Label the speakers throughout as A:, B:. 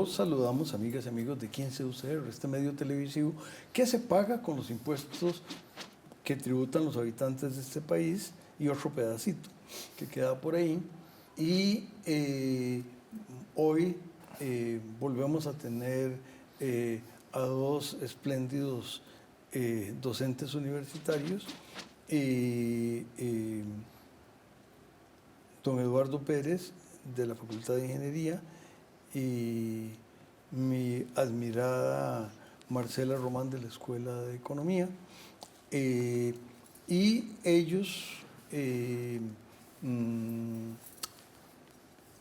A: los saludamos, amigas y amigos de 15UCR, este medio televisivo que se paga con los impuestos que tributan los habitantes de este país y otro pedacito que queda por ahí. Y hoy volvemos a tener a dos espléndidos docentes universitarios, don Eduardo Pérez de la Facultad de Ingeniería y mi admirada Marcela Román de la Escuela de Economía, y ellos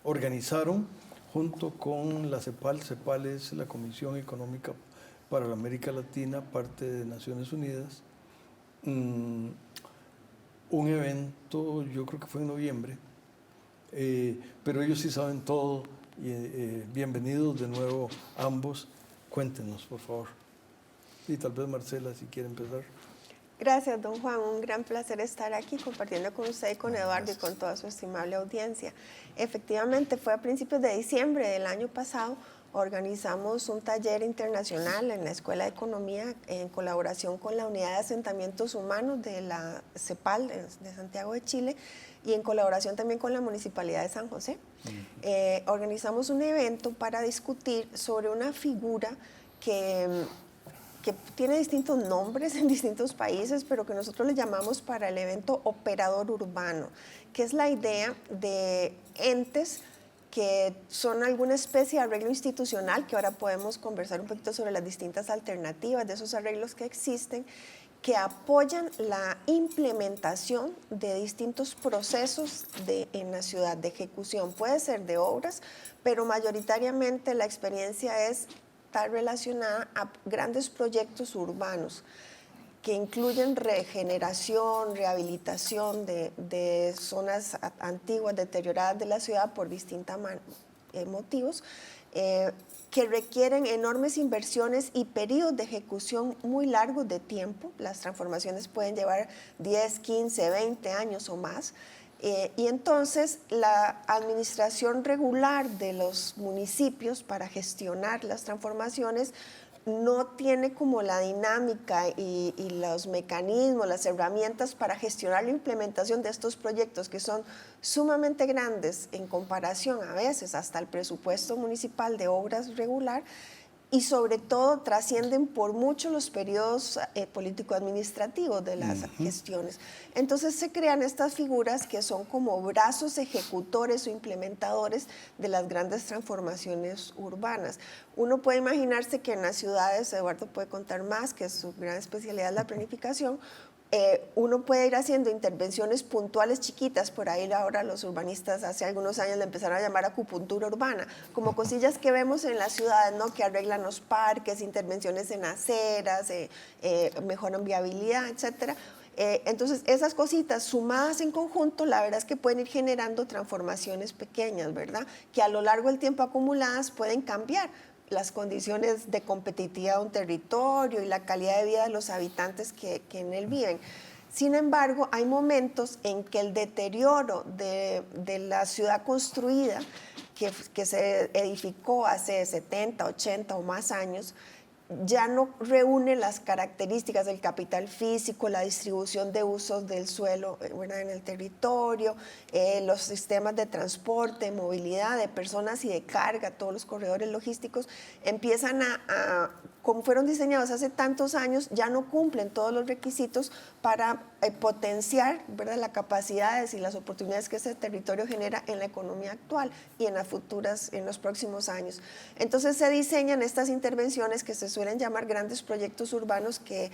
A: organizaron junto con la CEPAL. CEPAL es la Comisión Económica para la América Latina, parte de Naciones Unidas, un evento, yo creo que fue en noviembre, pero ellos sí saben todo. Bienvenidos de nuevo ambos. Cuéntenos, por favor. Y tal vez Marcela, si quiere empezar.
B: Gracias, don Juan. Un gran placer estar aquí compartiendo con usted y con Eduardo y con toda su estimable audiencia. Efectivamente, fue a principios de diciembre del año pasado. Organizamos un taller internacional en la Escuela de Economía en colaboración con la Unidad de Asentamientos Humanos de la CEPAL de Santiago de Chile y en colaboración también con la Municipalidad de San José. Organizamos un evento para discutir sobre una figura que tiene distintos nombres en distintos países, pero que nosotros le llamamos para el evento operador urbano, que es la idea de entes que son alguna especie de arreglo institucional, que ahora podemos conversar un poquito sobre las distintas alternativas de esos arreglos que existen, que apoyan la implementación de distintos procesos en la ciudad de ejecución. Puede ser de obras, pero mayoritariamente la experiencia está relacionada a grandes proyectos urbanos que incluyen regeneración, rehabilitación de zonas antiguas deterioradas de la ciudad por distintos motivos, que requieren enormes inversiones y periodos de ejecución muy largos de tiempo. Las transformaciones pueden llevar 10, 15, 20 años o más. Y entonces la administración regular de los municipios para gestionar las transformaciones no tiene como la dinámica y los mecanismos, las herramientas para gestionar la implementación de estos proyectos que son sumamente grandes en comparación a veces hasta el presupuesto municipal de obras regular, y sobre todo trascienden por mucho los periodos político-administrativos de las gestiones. Entonces se crean estas figuras que son como brazos ejecutores o implementadores de las grandes transformaciones urbanas. Uno puede imaginarse que en las ciudades, Eduardo puede contar más, que su gran especialidad es la planificación, uno puede ir haciendo intervenciones puntuales chiquitas. Por ahí ahora los urbanistas hace algunos años le empezaron a llamar acupuntura urbana, como cosillas que vemos en las ciudades, ¿no? Que arreglan los parques, intervenciones en aceras, mejoran viabilidad, etcétera. Entonces esas cositas sumadas en conjunto, la verdad es que pueden ir generando transformaciones pequeñas, ¿verdad? Que a lo largo del tiempo acumuladas pueden cambiar las condiciones de competitividad de un territorio y la calidad de vida de los habitantes que en él viven. Sin embargo, hay momentos en que el deterioro de la ciudad construida, que se edificó hace 70, 80 o más años, ya no reúne las características del capital físico, la distribución de usos del suelo, ¿verdad?, en el territorio, los sistemas de transporte, movilidad de personas y de carga, todos los corredores logísticos empiezan como fueron diseñados hace tantos años, ya no cumplen todos los requisitos para potenciar, ¿verdad?, las capacidades y las oportunidades que ese territorio genera en la economía actual y en los próximos años. Entonces se diseñan estas intervenciones que se suelen llamar grandes proyectos urbanos, que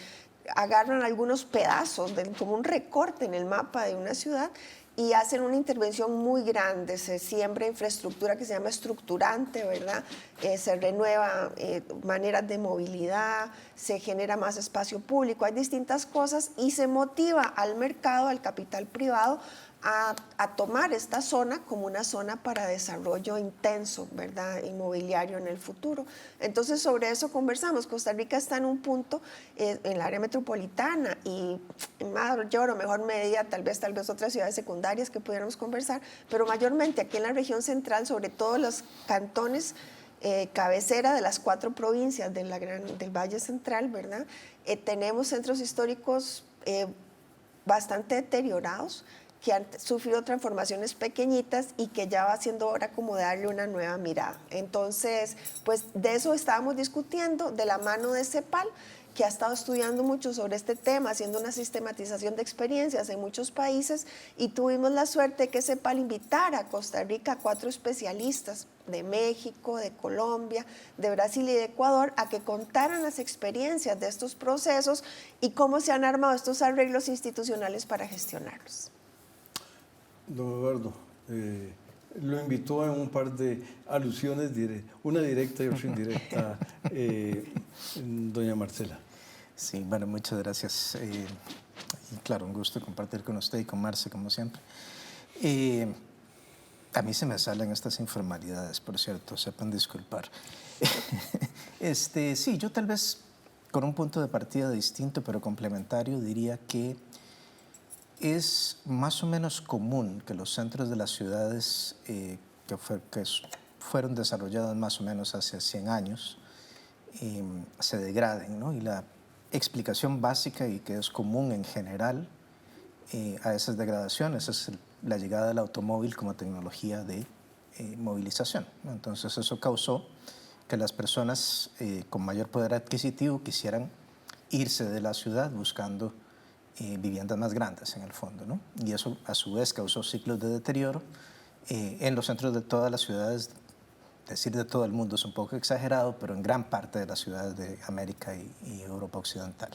B: agarran algunos pedazos, como un recorte en el mapa de una ciudad, y hacen una intervención muy grande. Se siembra infraestructura que se llama estructurante, ¿verdad? Se renueva maneras de movilidad, se genera más espacio público, hay distintas cosas, y se motiva al mercado, al capital privado, a tomar esta zona como una zona para desarrollo intenso, ¿verdad?, inmobiliario en el futuro. Entonces sobre eso conversamos. Costa Rica está en un punto en el área metropolitana y en mayor o mejor medida tal vez otras ciudades secundarias que pudiéramos conversar, pero mayormente aquí en la región central, sobre todo los cantones cabecera de las 4 provincias del Valle Central, ¿verdad? Tenemos centros históricos bastante deteriorados, que han sufrido transformaciones pequeñitas y que ya va siendo hora como de darle una nueva mirada. Entonces, pues de eso estábamos discutiendo de la mano de CEPAL, que ha estado estudiando mucho sobre este tema, haciendo una sistematización de experiencias en muchos países, y tuvimos la suerte que CEPAL invitara a Costa Rica a 4 especialistas de México, de Colombia, de Brasil y de Ecuador a que contaran las experiencias de estos procesos y cómo se han armado estos arreglos institucionales para gestionarlos.
A: Don Eduardo, lo invitó en un par de alusiones, una directa y otra indirecta, doña Marcela.
C: Sí, bueno, muchas gracias. Y claro, un gusto compartir con usted y con Marce, como siempre. A mí se me salen estas informalidades, por cierto, sepan disculpar. Sí, yo tal vez con un punto de partida distinto, pero complementario, diría que es más o menos común que los centros de las ciudades que fueron desarrollados más o menos hace 100 años se degraden, ¿no? Y la explicación básica y que es común en general a esas degradaciones es la llegada del automóvil como tecnología de movilización, ¿no? Entonces eso causó que las personas con mayor poder adquisitivo quisieran irse de la ciudad buscando viviendas más grandes en el fondo, ¿no? Y eso a su vez causó ciclos de deterioro en los centros de todas las ciudades, decir de todo el mundo es un poco exagerado, pero en gran parte de las ciudades de América y Europa Occidental.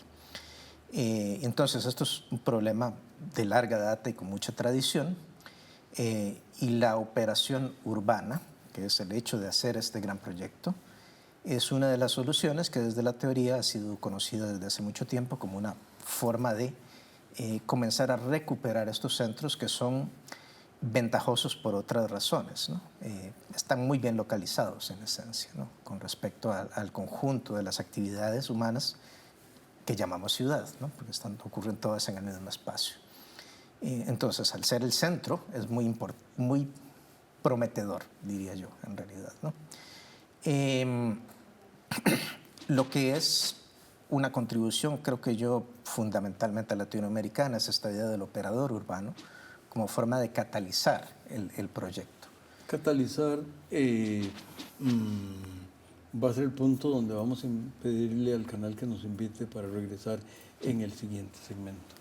C: Entonces esto es un problema de larga data y con mucha tradición, y la operación urbana, que es el hecho de hacer este gran proyecto, es una de las soluciones que desde la teoría ha sido conocida desde hace mucho tiempo como una forma de comenzar a recuperar estos centros que son ventajosos por otras razones, ¿no? Están muy bien localizados en esencia, ¿no? Con respecto al conjunto de las actividades humanas que llamamos ciudad, ¿no? Porque ocurren todas en el mismo espacio. Entonces, al ser el centro, es muy prometedor, diría yo, en realidad, ¿no? Lo que es una contribución, creo que yo, fundamentalmente latinoamericana, es esta idea del operador urbano como forma de catalizar el proyecto.
A: Catalizar va a ser el punto donde vamos a pedirle al canal que nos invite para regresar en el siguiente segmento.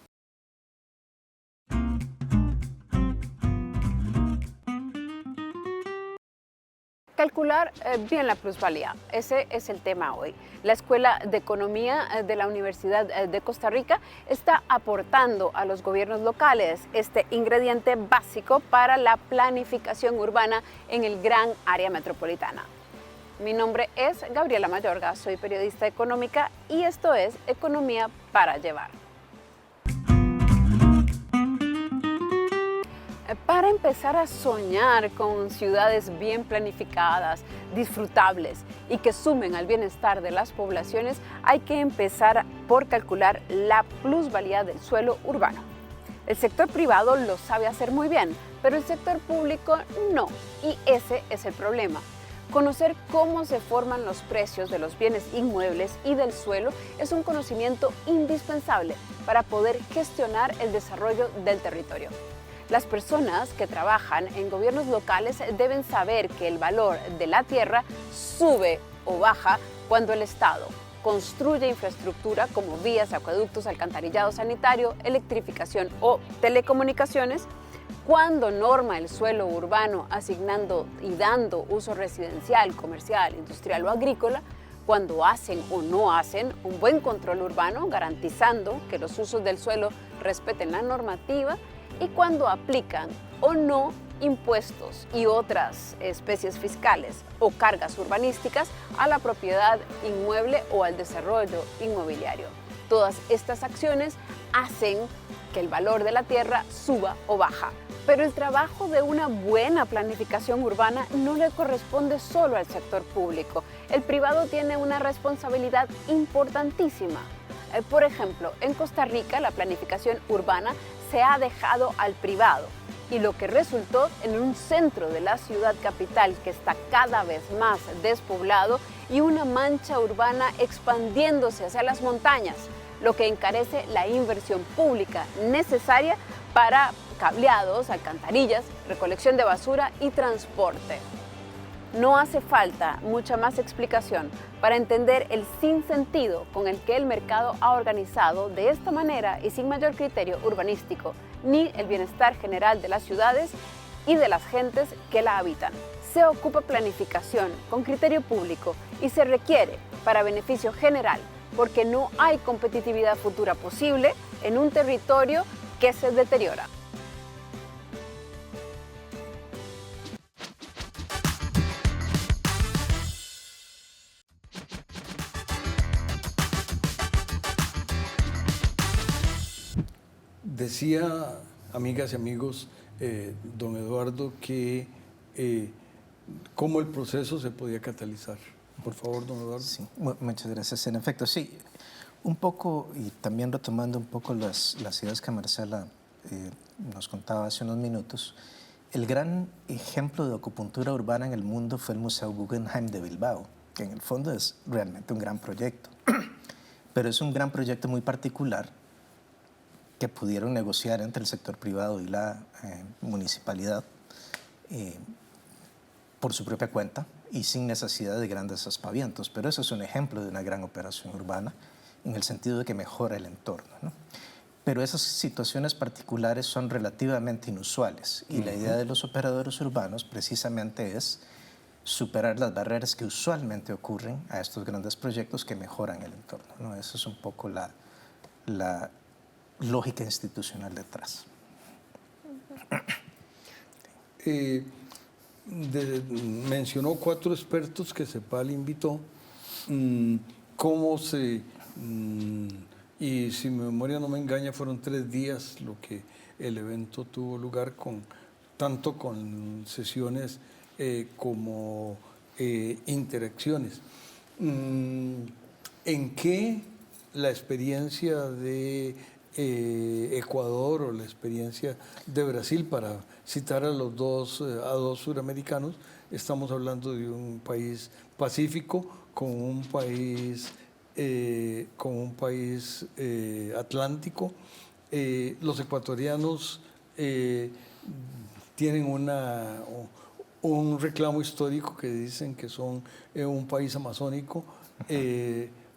D: Calcular bien la plusvalía, ese es el tema hoy. La Escuela de Economía de la Universidad de Costa Rica está aportando a los gobiernos locales este ingrediente básico para la planificación urbana en el gran área metropolitana. Mi nombre es Gabriela Mayorga, soy periodista económica y esto es Economía para Llevar. Para empezar a soñar con ciudades bien planificadas, disfrutables y que sumen al bienestar de las poblaciones, hay que empezar por calcular la plusvalía del suelo urbano. El sector privado lo sabe hacer muy bien, pero el sector público no, y ese es el problema. Conocer cómo se forman los precios de los bienes inmuebles y del suelo es un conocimiento indispensable para poder gestionar el desarrollo del territorio. Las personas que trabajan en gobiernos locales deben saber que el valor de la tierra sube o baja cuando el Estado construye infraestructura como vías, acueductos, alcantarillado sanitario, electrificación o telecomunicaciones, cuando norma el suelo urbano asignando y dando uso residencial, comercial, industrial o agrícola, cuando hacen o no hacen un buen control urbano garantizando que los usos del suelo respeten la normativa, y cuando aplican o no impuestos y otras especies fiscales o cargas urbanísticas a la propiedad inmueble o al desarrollo inmobiliario. Todas estas acciones hacen que el valor de la tierra suba o baja. Pero el trabajo de una buena planificación urbana no le corresponde solo al sector público. El privado tiene una responsabilidad importantísima. Por ejemplo, en Costa Rica la planificación urbana se ha dejado al privado y lo que resultó en un centro de la ciudad capital que está cada vez más despoblado y una mancha urbana expandiéndose hacia las montañas, lo que encarece la inversión pública necesaria para cableados, alcantarillas, recolección de basura y transporte. No hace falta mucha más explicación para entender el sinsentido con el que el mercado ha organizado de esta manera y sin mayor criterio urbanístico, ni el bienestar general de las ciudades y de las gentes que la habitan. Se ocupa planificación con criterio público y se requiere para beneficio general, porque no hay competitividad futura posible en un territorio que se deteriora.
A: Decía, amigas y amigos, don Eduardo, que cómo el proceso se podía catalizar. Por favor, don Eduardo.
C: Sí, muchas gracias. En efecto, sí, un poco, y también retomando un poco las ideas que Marcela nos contaba hace unos minutos, el gran ejemplo de acupuntura urbana en el mundo fue el Museo Guggenheim de Bilbao, que en el fondo es realmente un gran proyecto, pero es un gran proyecto muy particular que pudieron negociar entre el sector privado y la municipalidad por su propia cuenta y sin necesidad de grandes aspavientos. Pero eso es un ejemplo de una gran operación urbana en el sentido de que mejora el entorno, ¿no? Pero esas situaciones particulares son relativamente inusuales y la idea de los operadores urbanos precisamente es superar las barreras que usualmente ocurren a estos grandes proyectos que mejoran el entorno, ¿no? Esa es un poco la lógica institucional detrás.
A: Mencionó 4 expertos que CEPAL invitó. ¿Cómo se...? Y si mi memoria no me engaña, fueron 3 días lo que el evento tuvo lugar, tanto con sesiones como interacciones. ¿En qué la experiencia de Ecuador o la experiencia de Brasil, para citar a dos suramericanos, estamos hablando de un país pacífico con un país atlántico? Los ecuatorianos tienen un reclamo histórico que dicen que son un país amazónico,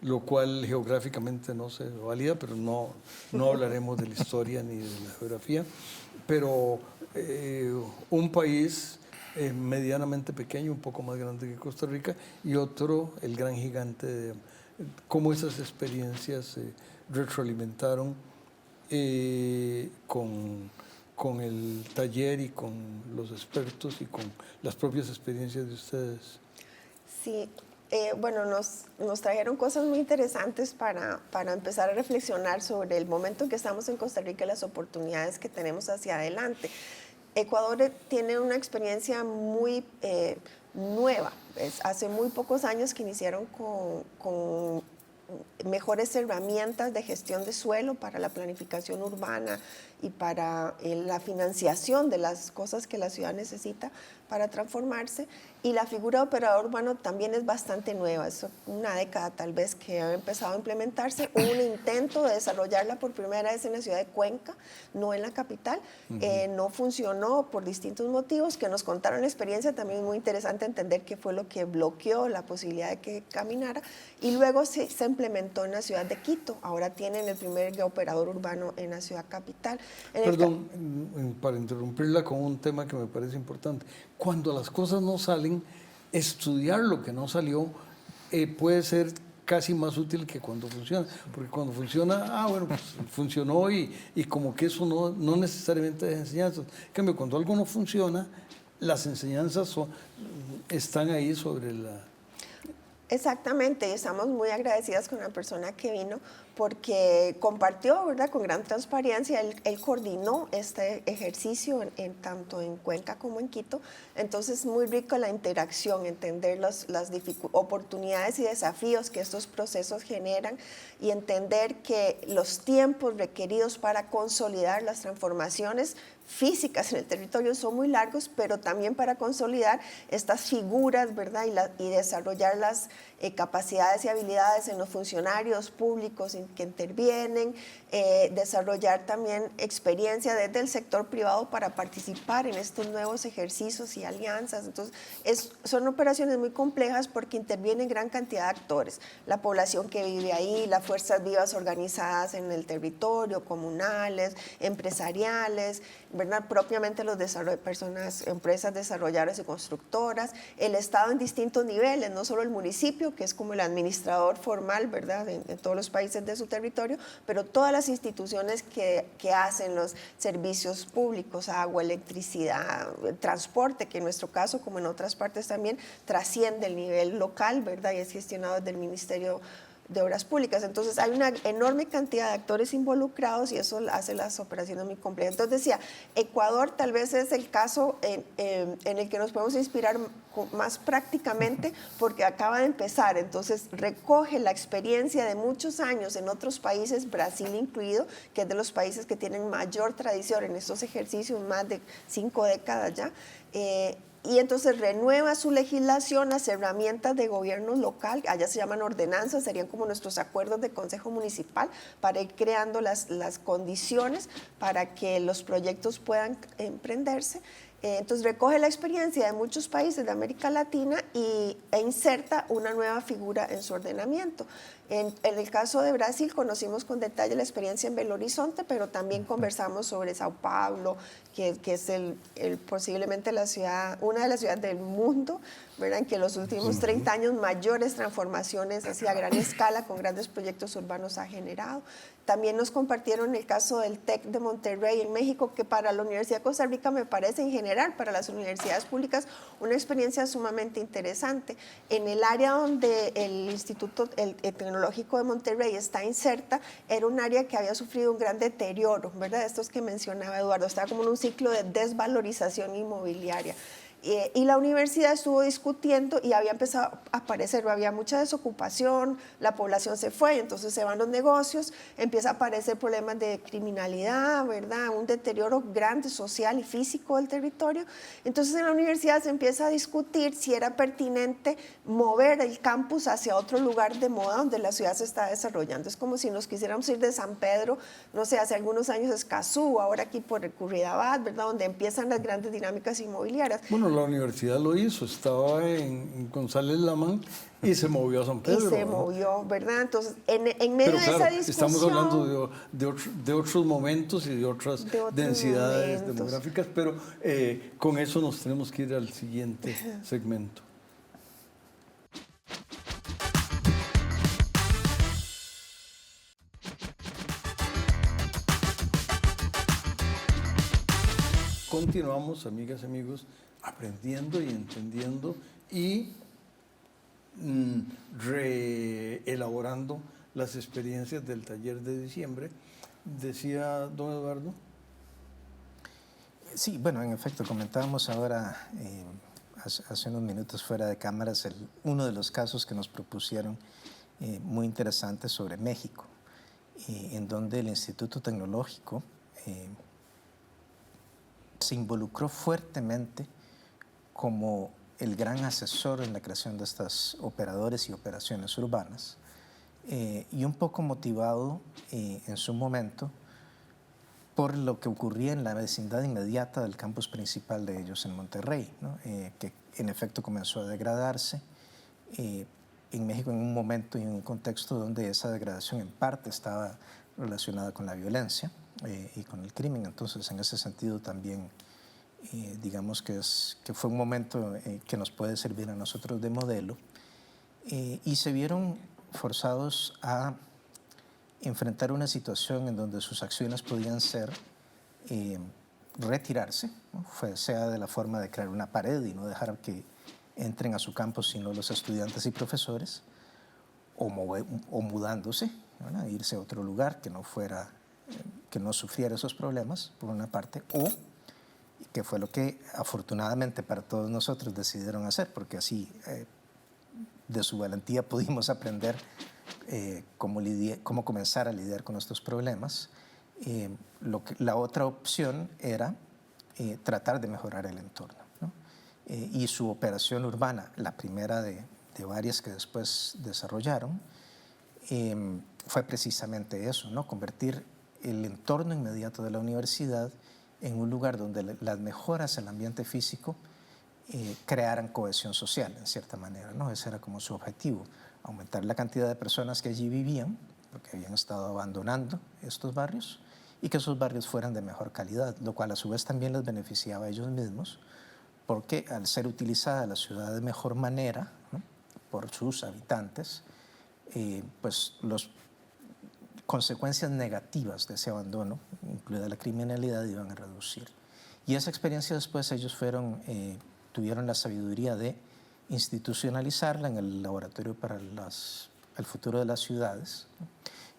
A: lo cual geográficamente no se valida, pero no hablaremos de la historia ni de la geografía. Pero un país medianamente pequeño, un poco más grande que Costa Rica, y otro, el gran gigante, cómo esas experiencias se retroalimentaron con el taller y con los expertos y con las propias experiencias de ustedes.
B: Sí. Bueno, nos trajeron cosas muy interesantes para empezar a reflexionar sobre el momento en que estamos en Costa Rica y las oportunidades que tenemos hacia adelante. Ecuador tiene una experiencia muy nueva. Hace muy pocos años que iniciaron con mejores herramientas de gestión de suelo para la planificación urbana y para la financiación de las cosas que la ciudad necesita para transformarse. Y la figura de operador urbano también es bastante nueva, es una década tal vez que ha empezado a implementarse. Hubo un intento de desarrollarla por primera vez en la ciudad de Cuenca, no en la capital. No funcionó por distintos motivos que nos contaron la experiencia. También es muy interesante entender qué fue lo que bloqueó la posibilidad de que caminara. Y luego se implementó en la ciudad de Quito. Ahora tienen el primer operador urbano en la ciudad capital.
A: Perdón, para interrumpirla con un tema que me parece importante. Cuando las cosas no salen, estudiar lo que no salió puede ser casi más útil que cuando funciona, porque cuando funciona, bueno, pues funcionó y como que eso no necesariamente es enseñanzas. En cambio, cuando algo no funciona, las enseñanzas están ahí sobre la...
B: Exactamente, y estamos muy agradecidas con la persona que vino porque compartió, ¿verdad?, con gran transparencia, él coordinó este ejercicio tanto en Cuenca como en Quito. Entonces, muy rico la interacción, entender las oportunidades y desafíos que estos procesos generan y entender que los tiempos requeridos para consolidar las transformaciones físicas en el territorio son muy largos, pero también para consolidar estas figuras, ¿verdad?, y desarrollar las capacidades y habilidades en los funcionarios públicos que intervienen, desarrollar también experiencia desde el sector privado para participar en estos nuevos ejercicios y alianzas. Entonces, son operaciones muy complejas porque intervienen gran cantidad de actores, la población que vive ahí, las fuerzas vivas organizadas en el territorio, comunales, empresariales, ¿verdad?, propiamente los empresas desarrolladoras y constructoras, el Estado en distintos niveles, no solo el municipio, que es como el administrador formal, ¿verdad?, en todos los países de su territorio, pero todas las instituciones que hacen los servicios públicos, agua, electricidad, transporte, que en nuestro caso, como en otras partes también, trasciende el nivel local, ¿verdad?, y es gestionado desde el Ministerio de Obras Públicas. Entonces hay una enorme cantidad de actores involucrados y eso hace las operaciones muy complejas. Entonces decía, Ecuador tal vez es el caso en el que nos podemos inspirar más prácticamente porque acaba de empezar, entonces recoge la experiencia de muchos años en otros países, Brasil incluido, que es de los países que tienen mayor tradición en estos ejercicios, más de 5 décadas ya, y entonces renueva su legislación, las herramientas de gobierno local, allá se llaman ordenanzas, serían como nuestros acuerdos de consejo municipal, para ir creando las condiciones para que los proyectos puedan emprenderse. Entonces recoge la experiencia de muchos países de América Latina e inserta una nueva figura en su ordenamiento. En el caso de Brasil conocimos con detalle la experiencia en Belo Horizonte, pero también conversamos sobre Sao Paulo, que es posiblemente una de las ciudades del mundo, ¿verdad?, en que los últimos 30 años mayores transformaciones hacia gran escala con grandes proyectos urbanos ha generado. También nos compartieron el caso del TEC de Monterrey en México, que para la Universidad de Costa Rica me parece en general, para las universidades públicas, una experiencia sumamente interesante. En el área donde el Instituto Tecnológico de Monterrey está inserta, era un área que había sufrido un gran deterioro, ¿verdad?, estos que mencionaba Eduardo, estaba como en un ciclo de desvalorización inmobiliaria. Y la universidad estuvo discutiendo y había empezado a aparecer, había mucha desocupación, la población se fue, entonces se van los negocios, empieza a aparecer problemas de criminalidad, ¿verdad?, un deterioro grande social y físico del territorio. Entonces en la universidad se empieza a discutir si era pertinente mover el campus hacia otro lugar de moda donde la ciudad se está desarrollando. Es como si nos quisiéramos ir de San Pedro, no sé, hace algunos años Escazú, ahora aquí por el Curridabat, ¿verdad?, donde empiezan las grandes dinámicas inmobiliarias.
A: Bueno, la universidad lo hizo, estaba en González Lamán y se movió a San Pedro.
B: Y se movió, ¿verdad? Entonces, en medio de esa discusión...
A: Estamos hablando de otros momentos y de otras densidades demográficas, pero con eso nos tenemos que ir al siguiente segmento. Continuamos, amigas y amigos, aprendiendo y entendiendo y reelaborando las experiencias del taller de diciembre. Decía don Eduardo.
C: Sí, bueno, en efecto, comentábamos ahora, hace unos minutos fuera de cámaras, uno de los casos que nos propusieron muy interesante sobre México, en donde el Instituto Tecnológico se involucró fuertemente como el gran asesor en la creación de estas operadores y operaciones urbanas, y un poco motivado en su momento por lo que ocurría en la vecindad inmediata del campus principal de ellos en Monterrey, ¿no? Que en efecto comenzó a degradarse en México en un momento y en un contexto donde esa degradación en parte estaba relacionada con la violencia y con el crimen. Entonces, en ese sentido también digamos que fue un momento que nos puede servir a nosotros de modelo, y se vieron forzados a enfrentar una situación en donde sus acciones podían ser retirarse, ¿no? Sea de la forma de crear una pared y no dejar que entren a su campus sino los estudiantes y profesores, o mudándose ¿verdad? Irse a otro lugar que no fuera, que no sufriera esos problemas, por una parte, o que fue lo que afortunadamente para todos nosotros decidieron hacer, porque así de su valentía pudimos aprender cómo comenzar a lidiar con estos problemas. La otra opción era tratar de mejorar el entorno, ¿no? Y su operación urbana, la primera de varias que después desarrollaron, fue precisamente eso, ¿no? Convertir el entorno inmediato de la universidad en un lugar donde las mejoras en el ambiente físico crearan cohesión social, en cierta manera, ¿no? Ese era como su objetivo, aumentar la cantidad de personas que allí vivían, porque habían estado abandonando estos barrios, y que esos barrios fueran de mejor calidad, lo cual a su vez también les beneficiaba a ellos mismos, porque al ser utilizada la ciudad de mejor manera, ¿no? Por sus habitantes, pues las consecuencias negativas de ese abandono, incluida la criminalidad, iban a reducir. Y esa experiencia después ellos tuvieron la sabiduría de institucionalizarla en el Laboratorio para el Futuro de las Ciudades, ¿no?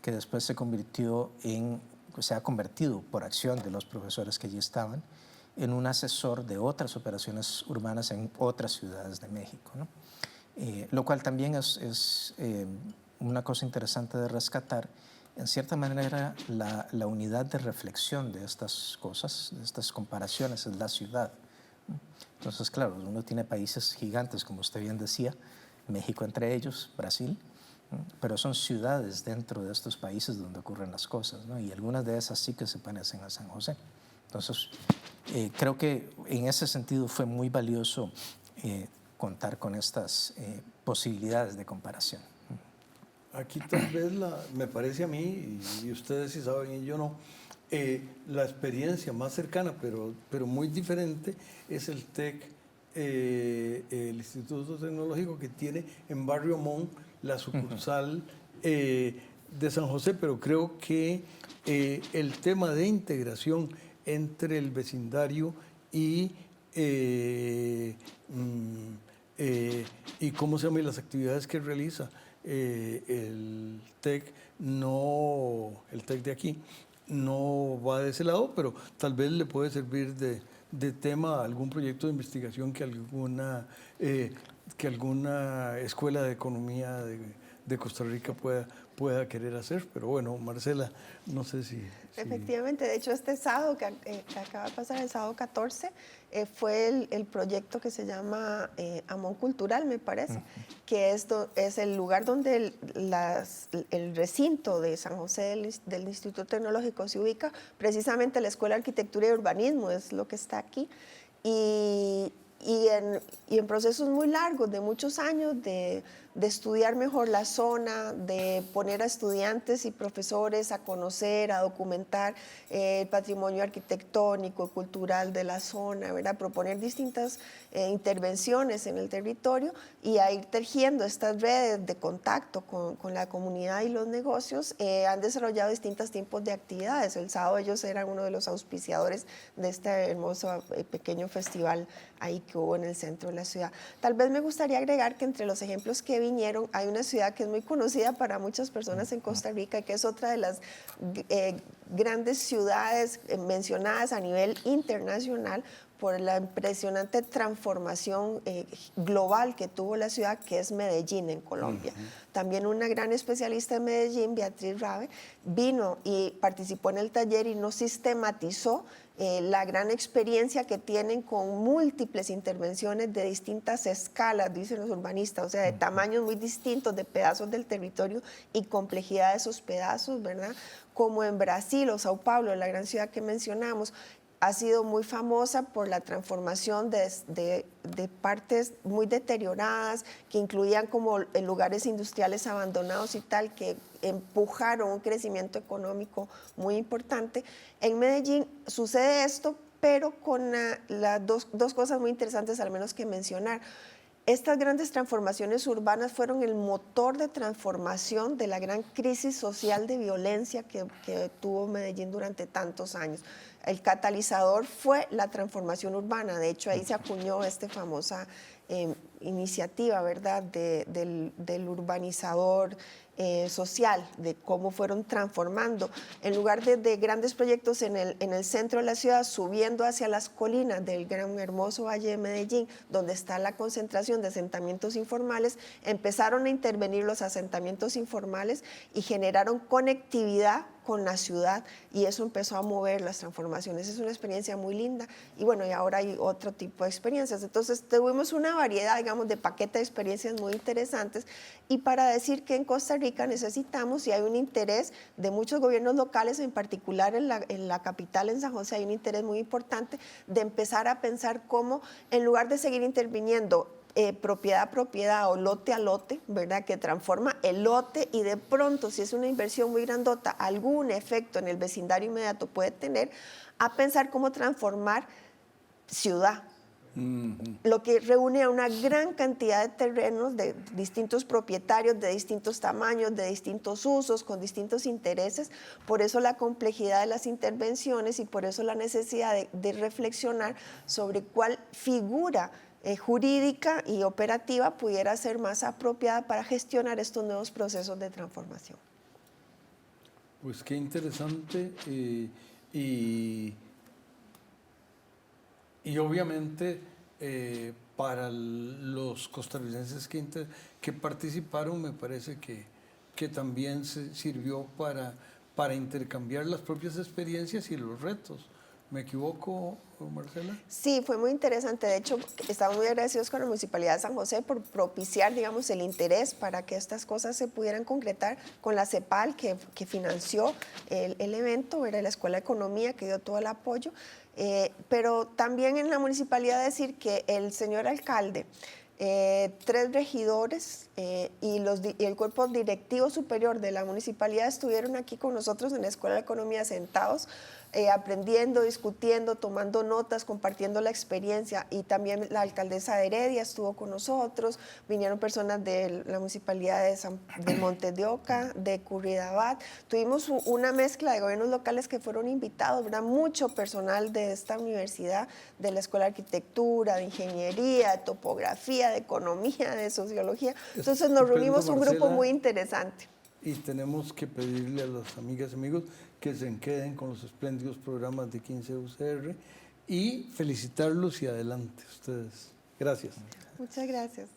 C: Que después se ha convertido por acción de los profesores que allí estaban en un asesor de otras operaciones urbanas en otras ciudades de México, ¿no? Lo cual también es una cosa interesante de rescatar. En cierta manera, la unidad de reflexión de estas cosas, de estas comparaciones, es la ciudad. Entonces, claro, uno tiene países gigantes, como usted bien decía, México entre ellos, Brasil, pero son ciudades dentro de estos países donde ocurren las cosas, ¿no? Y algunas de esas sí que se parecen a San José. Entonces, creo que en ese sentido fue muy valioso contar con estas posibilidades de comparación.
A: Aquí tal vez me parece a mí, y ustedes sí saben y yo no, la experiencia más cercana, pero muy diferente, es el TEC, el Instituto Tecnológico, que tiene en Barrio Montt la sucursal de San José, pero creo que el tema de integración entre el vecindario y cómo se llama, y las actividades que realiza el TEC de aquí no va de ese lado, pero tal vez le puede servir de tema a algún proyecto de investigación que alguna escuela de economía de Costa Rica pueda querer hacer. Pero bueno, Marcela, no sé si...
B: Efectivamente, de hecho este sábado que acaba de pasar, el sábado 14, fue el proyecto que se llama Amón Cultural, me parece, que es el lugar donde el recinto de San José del Instituto Tecnológico se ubica, precisamente la Escuela de Arquitectura y Urbanismo, es lo que está aquí, y en procesos muy largos, de muchos años, de estudiar mejor la zona, de poner a estudiantes y profesores a conocer, a documentar el patrimonio arquitectónico y cultural de la zona, ¿verdad? Proponer distintas intervenciones en el territorio y a ir tejiendo estas redes de contacto con la comunidad y los negocios. Han desarrollado distintos tipos de actividades. El sábado ellos eran uno de los auspiciadores de este hermoso pequeño festival ahí que hubo en el centro de la ciudad. Tal vez me gustaría agregar que entre los ejemplos que vinieron hay una ciudad que es muy conocida para muchas personas en Costa Rica y que es otra de las grandes ciudades mencionadas a nivel internacional por la impresionante transformación global que tuvo la ciudad, que es Medellín, en Colombia. También una gran especialista en Medellín, Beatriz Rabe, vino y participó en el taller y nos sistematizó la gran experiencia que tienen con múltiples intervenciones de distintas escalas, dicen los urbanistas, o sea, de tamaños muy distintos, de pedazos del territorio y complejidad de esos pedazos, ¿verdad? Como en Brasil o Sao Paulo, la gran ciudad que mencionamos, ha sido muy famosa por la transformación de partes muy deterioradas, que incluían como lugares industriales abandonados y tal, que empujaron un crecimiento económico muy importante. En Medellín sucede esto, pero con las dos cosas muy interesantes al menos que mencionar. Estas grandes transformaciones urbanas fueron el motor de transformación de la gran crisis social de violencia que tuvo Medellín durante tantos años. El catalizador fue la transformación urbana. De hecho, ahí se acuñó esta famosa iniciativa, ¿verdad?, del urbanizador social, de cómo fueron transformando, en lugar de grandes proyectos en el centro de la ciudad, subiendo hacia las colinas del gran hermoso Valle de Medellín, donde está la concentración de asentamientos informales, empezaron a intervenir los asentamientos informales y generaron conectividad con la ciudad, y eso empezó a mover las transformaciones. Es una experiencia muy linda, y bueno, y ahora hay otro tipo de experiencias. Entonces tuvimos una variedad, digamos, de paquete de experiencias muy interesantes, y para decir que en Costa Rica necesitamos, y hay un interés de muchos gobiernos locales, en particular en la capital, en San José, hay un interés muy importante de empezar a pensar cómo, en lugar de seguir interviniendo propiedad a propiedad o lote a lote, ¿verdad? Que transforma el lote, y de pronto, si es una inversión muy grandota, algún efecto en el vecindario inmediato puede tener, a pensar cómo transformar ciudad. Lo que reúne a una gran cantidad de terrenos de distintos propietarios, de distintos tamaños, de distintos usos, con distintos intereses. Por eso la complejidad de las intervenciones, y por eso la necesidad de reflexionar sobre cuál figura jurídica y operativa pudiera ser más apropiada para gestionar estos nuevos procesos de transformación.
A: Pues qué interesante, y obviamente para los costarricenses que participaron, me parece que también sirvió para intercambiar las propias experiencias y los retos. ¿Me equivoco, Marcela?
B: Sí, fue muy interesante. De hecho, estamos muy agradecidos con la Municipalidad de San José por propiciar, digamos, el interés para que estas cosas se pudieran concretar, con la CEPAL, que financió el evento, era la Escuela de Economía, que dio todo el apoyo. Pero también en la municipalidad decir que el señor alcalde, 3 regidores y el cuerpo directivo superior de la municipalidad estuvieron aquí con nosotros en la Escuela de Economía sentados, aprendiendo, discutiendo, tomando notas, compartiendo la experiencia. Y también la alcaldesa de Heredia estuvo con nosotros, vinieron personas de la municipalidad de Montes de Oca, de Curridabat. Tuvimos una mezcla de gobiernos locales que fueron invitados, ¿verdad? Mucho personal de esta universidad, de la Escuela de Arquitectura, de Ingeniería, de Topografía, de Economía, de Sociología. Entonces nos reunimos un grupo muy interesante.
A: Y tenemos que pedirle a las amigas y amigos que se queden con los espléndidos programas de 15 UCR, y felicitarlos y adelante ustedes. Gracias.
B: Muchas gracias.